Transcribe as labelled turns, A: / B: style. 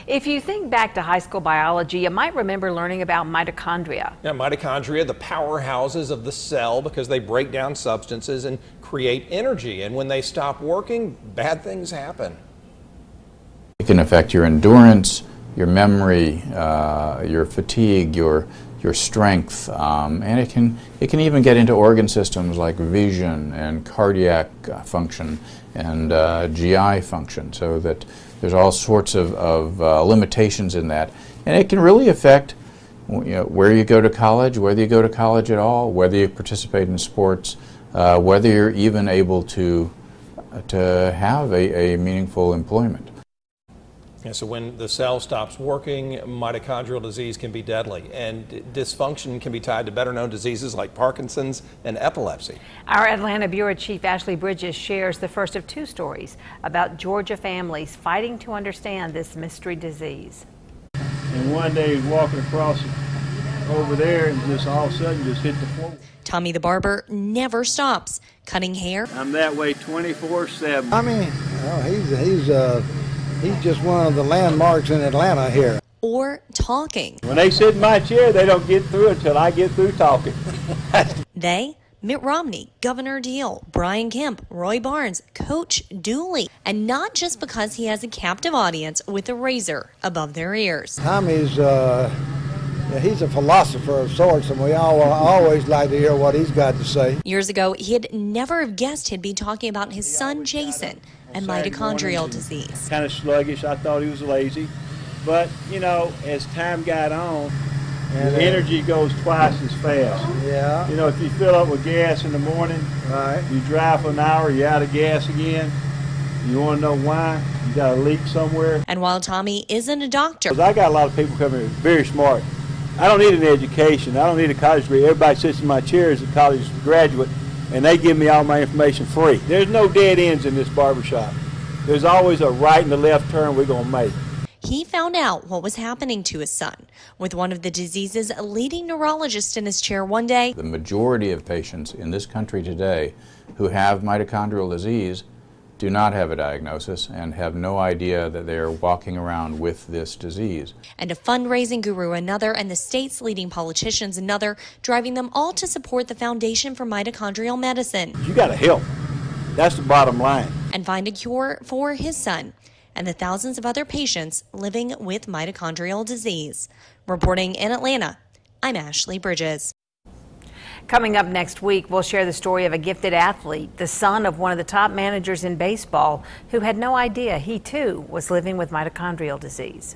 A: If you think back to high school biology, you might remember learning about mitochondria.
B: Yeah, mitochondria, the powerhouses of the cell, because they break down substances and create energy. And when they stop working, bad things happen.
C: It can affect your endurance, your memory, your fatigue, your strength, and it can even get into organ systems like vision and cardiac function and GI function, so that there's all sorts of limitations in that. And it can really affect where you go to college, whether you go to college at all, whether you participate in sports, whether you're even able to have a meaningful employment.
B: And so when the cell stops working, mitochondrial disease can be deadly, and dysfunction can be tied to better known diseases like Parkinson's and epilepsy.
A: Our Atlanta Bureau Chief Ashley Bridges shares the first of two stories about Georgia families fighting to understand this mystery disease.
D: And one day he was walking across over there and just all of a sudden just hit the floor.
E: Tommy the barber never stops cutting hair.
D: I'm that way 24/7.
F: I mean, he's just one of the landmarks in Atlanta here.
E: Or talking.
D: When they sit in my chair, they don't get through until I get through talking.
E: They, Mitt Romney, Governor Deal, Brian Kemp, Roy Barnes, Coach Dooley. And not just because he has a captive audience with a razor above their ears.
F: Tommy's, he's a philosopher of sorts, and we all always like to hear what he's got to say.
E: Years ago, he'd never have guessed he'd be talking about his son, Jason, and mitochondrial disease.
D: Kind of sluggish. I thought he was lazy. But, you know, as time got on, and energy goes twice as fast.
F: Yeah.
D: You know, if you fill up with gas in the morning,
F: Right.
D: you drive for an hour, you're out of gas again. You want to know why? You got a leak somewhere.
E: And while Tommy isn't a doctor,
D: 'Cause I got a lot of people coming here very smart. I don't need an education. I don't need a college degree. Everybody sits in my chair as a college graduate, and they give me all my information free. There's no dead ends in this barbershop. There's always a right and a left turn we're going to make.
E: he found out what was happening to his son. With one of the disease's leading neurologists in his chair one day,
C: The majority of patients in this country today who have mitochondrial disease do not have a diagnosis and have no idea that they are walking around with this disease.
E: and a fundraising guru another, and the state's leading politicians another, driving them all to support the Foundation for Mitochondrial Medicine
D: You got to help. That's the bottom line.
E: and find a cure for his son and the thousands of other patients living with mitochondrial disease. Reporting in Atlanta, I'm Ashley Bridges.
A: Coming up next week, we'll share the story of a gifted athlete, the son of one of the top managers in baseball, who had no idea he too was living with mitochondrial disease.